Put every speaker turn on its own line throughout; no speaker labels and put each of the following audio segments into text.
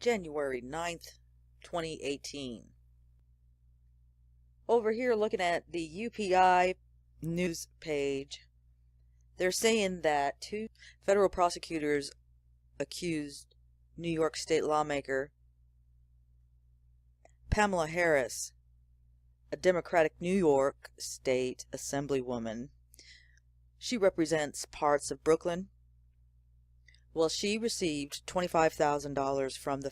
January 9th, 2018. Over here looking at the UPI news page, they're saying that two federal prosecutors accused New York state lawmaker Pamela Harris, a Democratic New York state assemblywoman. She represents parts of Brooklyn. Well, she received $25,000 from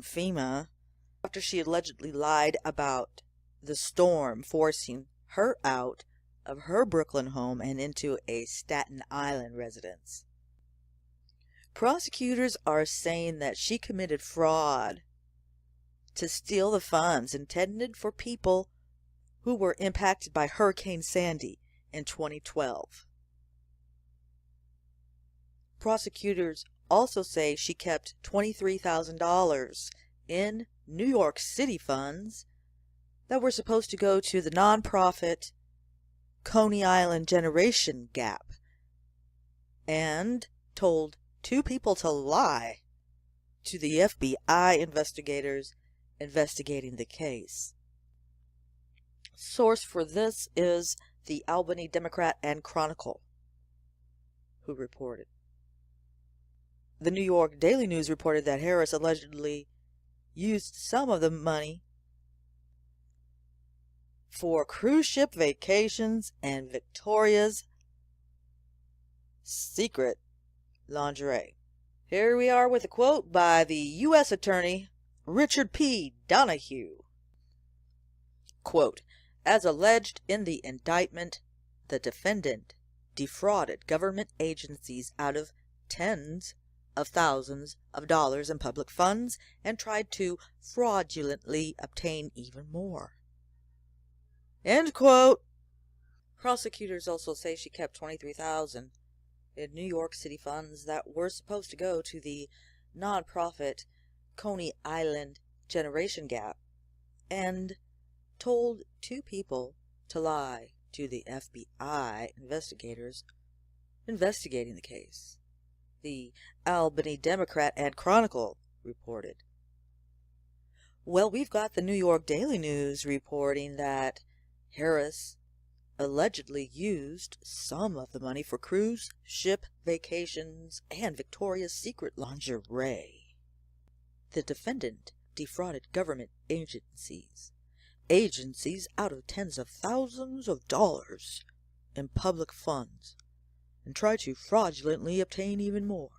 FEMA after she allegedly lied about the storm forcing her out of her Brooklyn home and into a Staten Island residence. Prosecutors are saying that she committed fraud to steal the funds intended for people who were impacted by Hurricane Sandy in 2012. Prosecutors also say she kept $23,000 in New York City funds that were supposed to go to the nonprofit Coney Island Generation Gap, and told two people to lie to the FBI investigators investigating the case. Source for this is the Albany Democrat and Chronicle, who reported. The New York Daily News reported that Harris allegedly used some of the money for cruise ship vacations and Victoria's Secret lingerie. Here we are with a quote by the U.S. Attorney Richard P. Donahue. Quote, "As alleged in the indictment, the defendant defrauded government agencies out of tens of thousands of dollars in public funds and tried to fraudulently obtain even more." End quote. Prosecutors also say she kept $23,000 in New York City funds that were supposed to go to the nonprofit Coney Island Generation Gap, and told two people to lie to the FBI investigators investigating the case. The Albany Democrat and Chronicle reported. Well, we've got the New York Daily News reporting that Harris allegedly used some of the money for cruise ship vacations and Victoria's Secret lingerie. The defendant defrauded government agencies out of tens of thousands of dollars in public funds and tried to fraudulently obtain even more.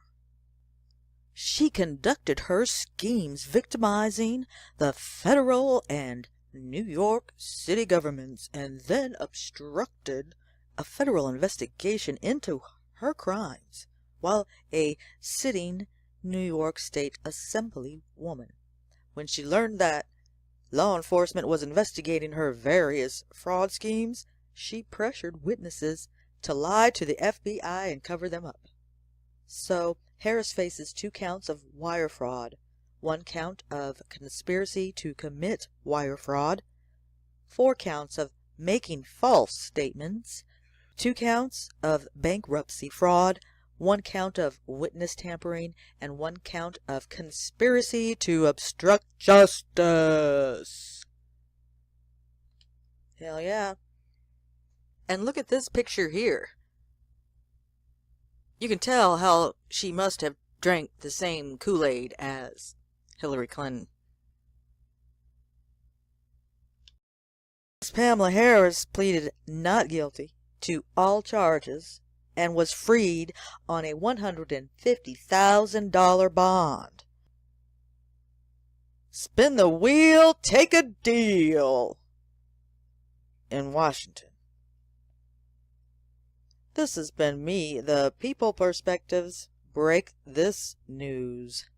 She conducted her schemes victimizing the federal and New York City governments and then obstructed a federal investigation into her crimes while a sitting New York State Assemblywoman. When she learned that law enforcement was investigating her various fraud schemes, she pressured witnesses to lie to the FBI and cover them up. So, Harris faces 2 counts of wire fraud, 1 count of conspiracy to commit wire fraud, 4 counts of making false statements, 2 counts of bankruptcy fraud, 1 count of witness tampering, and 1 count of conspiracy to obstruct justice. Hell yeah. And look at this picture here. You can tell how she must have drank the same Kool-Aid as Hillary Clinton. Pamela Harris pleaded not guilty to all charges and was freed on a $150,000 bond. Spin the wheel, take a deal in Washington. This has been me, the People Perspectives Break This News.